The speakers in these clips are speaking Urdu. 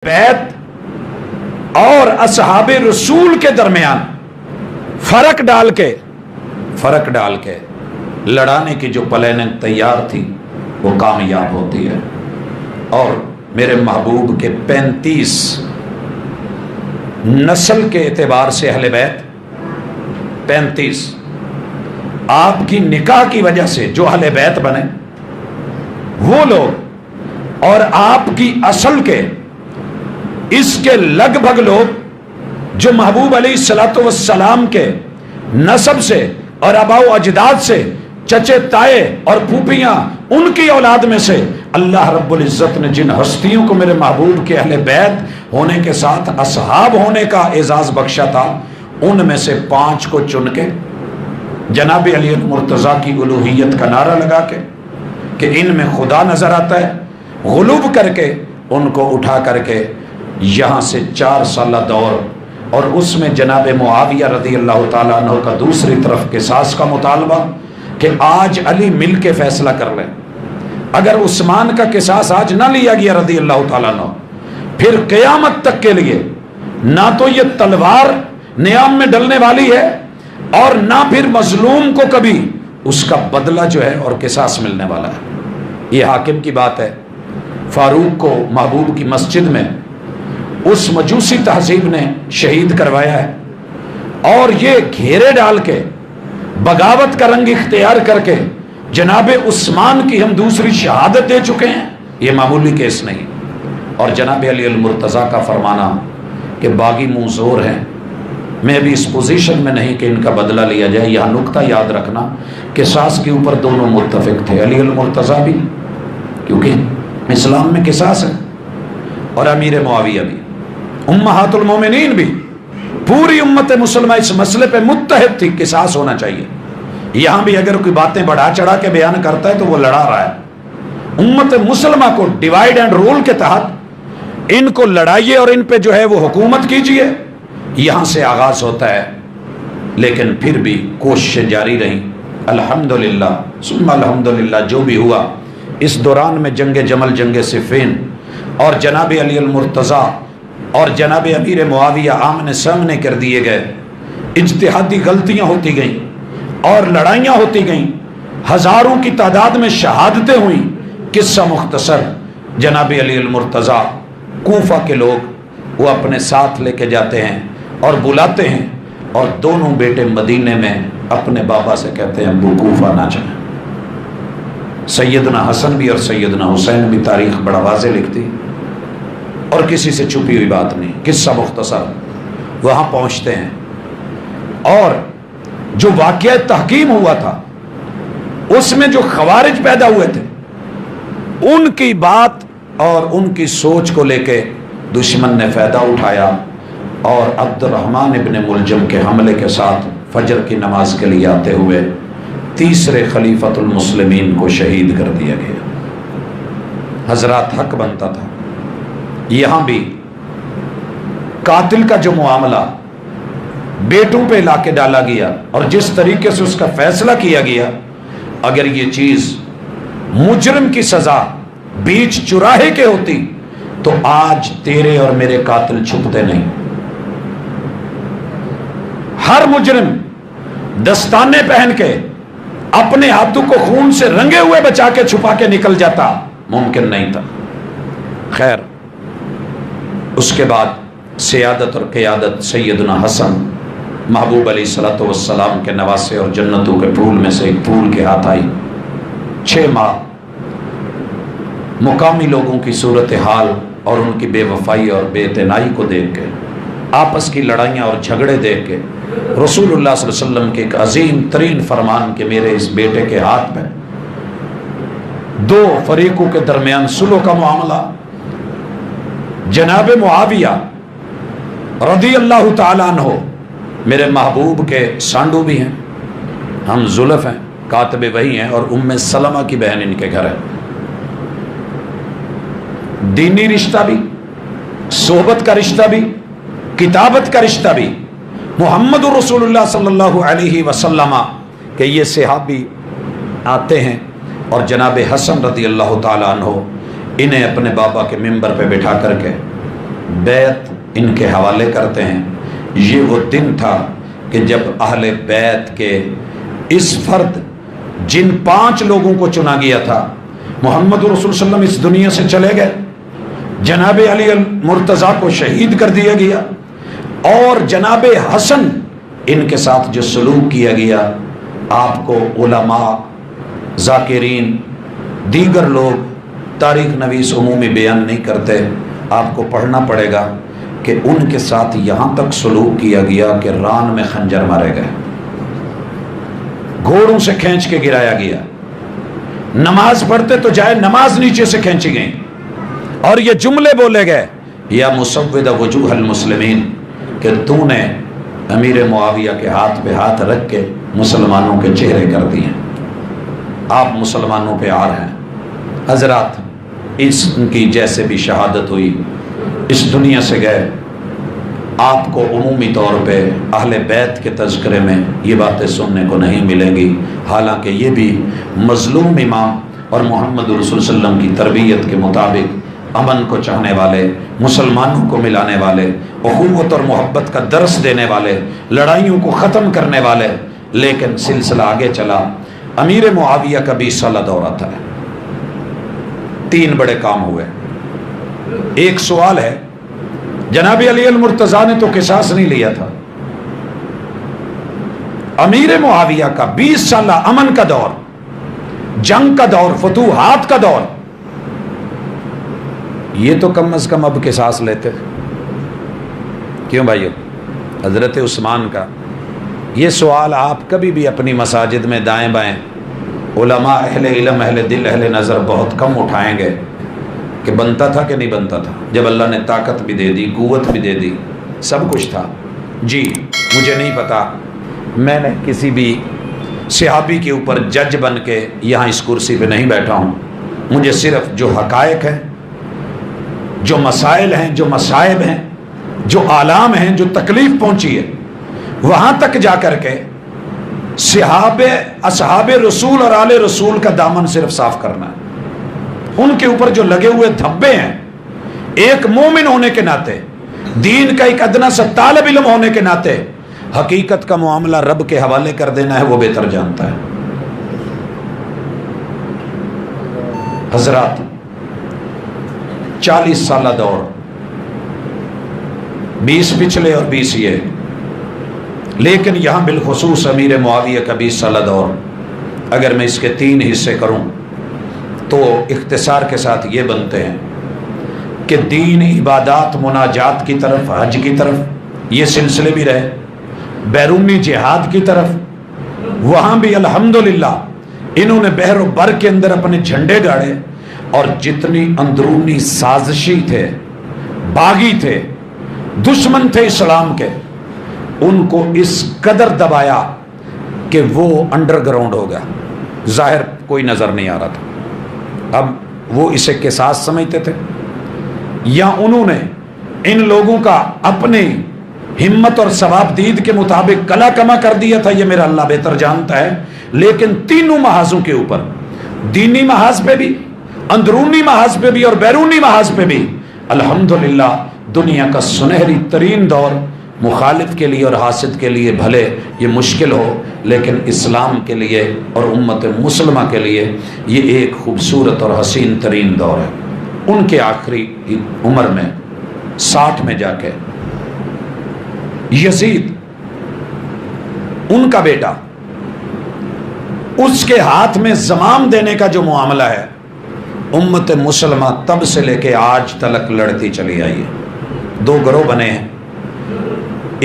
بیت اور اصحاب رسول کے درمیان فرق ڈال کے لڑانے کی جو پلاننگ تیار تھی وہ کامیاب ہوتی ہے. اور میرے محبوب کے 35 نسل کے اعتبار سے اہل بیت 35 آپ کی نکاح کی وجہ سے جو اہل بیت بنے وہ لوگ اور آپ کی اصل کے اس کے لگ بھگ لوگ جو محبوب علیہ الصلوۃ والسلام کے نسب سے اور آباء و اجداد سے چچے تائے اور پھوپھیاں ان کی اولاد میں سے اللہ رب العزت نے جن ہستیوں کو میرے محبوب کے اہل بیت ہونے کے ساتھ اصحاب ہونے کا اعزاز بخشا تھا ان میں سے 5 کو چن کے جناب علی المرتضیٰ کی الوہیت کا نعرہ لگا کے کہ ان میں خدا نظر آتا ہے غلوب کر کے ان کو اٹھا کر کے یہاں سے 4 سالہ دور اور اس میں جناب معاویہ رضی اللہ تعالیٰ عنہ کا دوسری طرف قصاص کا مطالبہ کہ آج علی مل کے فیصلہ کر لیں. اگر عثمان کا قصاص آج نہ لیا گیا رضی اللہ تعالیٰ عنہ پھر قیامت تک کے لیے نہ تو یہ تلوار نیام میں ڈلنے والی ہے اور نہ پھر مظلوم کو کبھی اس کا بدلہ جو ہے اور قصاص ملنے والا ہے. یہ حاکم کی بات ہے. فاروق کو محبوب کی مسجد میں اس مجوسی تہذیب نے شہید کروایا ہے اور یہ گھیرے ڈال کے بغاوت کا رنگ اختیار کر کے جناب عثمان کی ہم دوسری شہادت دے چکے ہیں. یہ معمولی کیس نہیں. اور جناب علی المرتضیٰ کا فرمانا کہ باغی منہ زور ہیں. میں ابھی اس پوزیشن میں نہیں کہ ان کا بدلہ لیا جائے. یہاں نقطہ یاد رکھنا کہ قصاص کے اوپر دونوں متفق تھے علی المرتضیٰ بھی کیونکہ اسلام میں قصاص ہے اور امیر معاویہ بھی امہات المومنین بھی پوری امت مسلمہ اس مسئلے پہ متحد تھی قصاص ہونا چاہیے. یہاں بھی اگر کوئی باتیں بڑھا چڑھا کے بیان کرتا ہے تو وہ لڑا رہا ہے. امت مسلمہ کو ڈیوائیڈ اینڈ رول کے تحت ان کو لڑائیے اور ان پہ جو ہے وہ حکومت کیجئے. یہاں سے آغاز ہوتا ہے لیکن پھر بھی کوششیں جاری رہیں. الحمدللہ ثم الحمدللہ جو بھی ہوا اس دوران میں جنگ جمل جنگ صفین اور جناب علی المرتضیٰ اور جناب امیر معاویہ آمنے سامنے کر دیے گئے. اجتہادی غلطیاں ہوتی گئیں اور لڑائیاں ہوتی گئیں. ہزاروں کی تعداد میں شہادتیں ہوئیں. قصہ مختصر جناب علی المرتضیٰ کوفہ کے لوگ وہ اپنے ساتھ لے کے جاتے ہیں اور بلاتے ہیں اور دونوں بیٹے مدینے میں اپنے بابا سے کہتے ہیں ابو کوفہ نہ جائیں. سیدنا حسن بھی اور سیدنا حسین بھی تاریخ بڑا واضح لکھتی اور کسی سے چھپی ہوئی بات نہیں. قصہ مختصر وہاں پہنچتے ہیں اور جو واقعہ تحکیم ہوا تھا اس میں جو خوارج پیدا ہوئے تھے ان کی بات اور ان کی سوچ کو لے کے دشمن نے فائدہ اٹھایا اور عبد الرحمن ابن ملجم کے حملے کے ساتھ فجر کی نماز کے لیے آتے ہوئے تیسرے خلیفۃ المسلمین کو شہید کر دیا گیا. حضرات حق بنتا تھا یہاں بھی قاتل کا جو معاملہ بیٹوں پہ لا کے ڈالا گیا اور جس طریقے سے اس کا فیصلہ کیا گیا اگر یہ چیز مجرم کی سزا بیچ چراہے کے ہوتی تو آج تیرے اور میرے قاتل چھپتے نہیں. ہر مجرم دستانے پہن کے اپنے ہاتھوں کو خون سے رنگے ہوئے بچا کے چھپا کے نکل جاتا ممکن نہیں تھا. خیر اس کے بعد سیادت اور قیادت سیدنا حسن محبوب علیہ الصلوۃ والسلام کے نواسے اور جنتوں کے پھول میں سے ایک پھول کے ہاتھ آئی. 6 ماہ مقامی لوگوں کی صورتحال اور ان کی بے وفائی اور بے اعتنائی کو دیکھ کے آپس کی لڑائیاں اور جھگڑے دیکھ کے رسول اللہ صلی اللہ علیہ وسلم کے ایک عظیم ترین فرمان کہ میرے اس بیٹے کے ہاتھ میں 2 فریقوں کے درمیان صلح کا معاملہ. جناب معاویہ رضی اللہ تعالیٰ عنہ میرے محبوب کے سانڈو بھی ہیں ہم زلف ہیں کاتب وحی ہیں اور ام سلمہ کی بہن ان کے گھر ہے. دینی رشتہ بھی صحبت کا رشتہ بھی کتابت کا رشتہ بھی. محمد رسول اللہ صلی اللہ علیہ وسلم کہ یہ صحابی آتے ہیں اور جناب حسن رضی اللہ تعالیٰ عنہ انہیں اپنے بابا کے ممبر پہ بٹھا کر کے بیت ان کے حوالے کرتے ہیں۔ یہ وہ دن تھا کہ جب اہل بیت کے اس فرد جن 5 لوگوں کو چنا گیا تھا، محمد رسول صلی اللہ علیہ وسلم اس دنیا سے چلے گئے، جناب علی المرتضیٰ کو شہید کر دیا گیا، اور جناب حسن ان کے ساتھ جو سلوک کیا گیا، آپ کو علماء، ذاکرین، دیگر لوگ تاریخ نویس عمومی بیان نہیں کرتے، آپ کو پڑھنا پڑے گا کہ ان کے ساتھ یہاں تک سلوک کیا گیا کہ ران میں خنجر مارے گئے، گھوڑوں سے کھینچ کے گرایا گیا، نماز پڑھتے تو جائے نماز نیچے سے کھینچی گئی، اور یہ جملے بولے گئے، یا مسود وجوہ المسلمین، کہ تو نے امیر معاویہ کے ہاتھ پہ ہاتھ رکھ کے مسلمانوں کے چہرے کر دیے، آپ مسلمانوں پہ آر ہیں۔ حضرات، اس کی جیسے بھی شہادت ہوئی، اس دنیا سے گئے، آپ کو عمومی طور پہ اہل بیت کے تذکرے میں یہ باتیں سننے کو نہیں ملیں گی، حالانکہ یہ بھی مظلوم امام اور محمد رسول صلی اللہ علیہ وسلم کی تربیت کے مطابق امن کو چاہنے والے، مسلمانوں کو ملانے والے، اخوت اور محبت کا درس دینے والے، لڑائیوں کو ختم کرنے والے، لیکن سلسلہ آگے چلا۔ امیر معاویہ کا 20 سالہ دورہ تھا، 3 بڑے کام ہوئے۔ ایک سوال ہے، جناب علی المرتضیٰ نے تو قصاص نہیں لیا تھا، امیر معاویہ کا 20 سالہ امن کا دور، جنگ کا دور، فتوحات کا دور، یہ تو کم از کم اب قصاص لیتے۔ کیوں بھائیو؟ حضرت عثمان کا یہ سوال آپ کبھی بھی اپنی مساجد میں دائیں بائیں علماء، اہل علم، اہل دل، اہل نظر بہت کم اٹھائیں گے کہ بنتا تھا کہ نہیں بنتا تھا، جب اللہ نے طاقت بھی دے دی، قوت بھی دے دی، سب کچھ تھا۔ جی مجھے نہیں پتا، میں نے کسی بھی صحابی کے اوپر جج بن کے یہاں اس کرسی پہ نہیں بیٹھا ہوں، مجھے صرف جو حقائق ہیں، جو مسائل ہیں، جو مصائب ہیں، جو آلام ہیں، جو تکلیف پہنچی ہے، وہاں تک جا کر کے اصحاب رسول اور آل رسول کا دامن صرف صاف کرنا ہے۔ ان کے اوپر جو لگے ہوئے دھبے ہیں، ایک مومن ہونے کے ناطے، دین کا ایک ادنا سا طالب علم ہونے کے ناطے، حقیقت کا معاملہ رب کے حوالے کر دینا ہے، وہ بہتر جانتا ہے۔ حضرات، 40 سالہ دور، 20 پچھلے اور 20 یہ، لیکن یہاں بالخصوص امیر معاویہ کا 20 سالہ دور، اگر میں اس کے 3 حصے کروں تو اختصار کے ساتھ یہ بنتے ہیں کہ دین، عبادات، مناجات کی طرف، حج کی طرف یہ سلسلے بھی رہے، بیرونی جہاد کی طرف وہاں بھی الحمدللہ انہوں نے بحر و بر کے اندر اپنے جھنڈے گاڑے، اور جتنی اندرونی سازشی تھے، باغی تھے، دشمن تھے اسلام کے، ان کو اس قدر دبایا کہ وہ انڈر گراؤنڈ ہو گیا، ظاہر کوئی نظر نہیں آ رہا تھا۔ اب وہ اسے قصاص سمجھتے تھے، یا انہوں نے ان لوگوں کا اپنی ہمت اور ثواب دید کے مطابق کلا کما کر دیا تھا، یہ میرا اللہ بہتر جانتا ہے۔ لیکن تینوں محاذوں کے اوپر، دینی محاذ پہ بھی، اندرونی محاذ پہ بھی، اور بیرونی محاذ پہ بھی، الحمدللہ دنیا کا سنہری ترین دور مخالف کے لیے اور حاسد کے لیے بھلے یہ مشکل ہو، لیکن اسلام کے لیے اور امت مسلمہ کے لیے یہ ایک خوبصورت اور حسین ترین دور ہے۔ ان کے آخری عمر میں 60 میں جا کے یزید، ان کا بیٹا، اس کے ہاتھ میں زمام دینے کا جو معاملہ ہے، امت مسلمہ تب سے لے کے آج تلک لڑتی چلی آئی ہے۔ 2 گروہ بنے ہیں،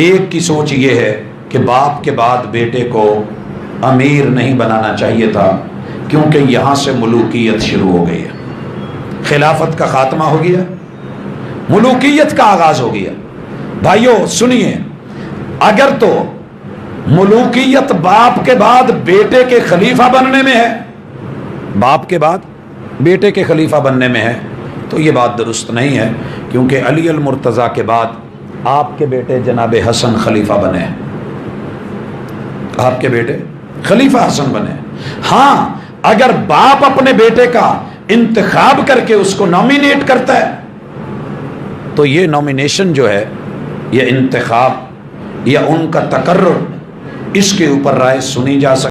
ایک کی سوچ یہ ہے کہ باپ کے بعد بیٹے کو امیر نہیں بنانا چاہیے تھا، کیونکہ یہاں سے ملوکیت شروع ہو گئی ہے، خلافت کا خاتمہ ہو گیا، ملوکیت کا آغاز ہو گیا۔ بھائیو سنیے، اگر تو ملوکیت باپ کے بعد بیٹے کے خلیفہ بننے میں ہے، باپ کے بعد بیٹے کے خلیفہ بننے میں ہے، تو یہ بات درست نہیں ہے، کیونکہ علی المرتضیٰ کے بعد آپ کے بیٹے جناب حسن خلیفہ بنے ہیں، آپ کے بیٹے خلیفہ حسن بنے ہیں۔ ہاں، اگر باپ اپنے بیٹے کا انتخاب کر کے اس کو نامینیٹ کرتا ہے تو یہ نومینیشن جو ہے، یہ انتخاب یا ان کا تقرر، اس کے اوپر رائے سنی جا سکتی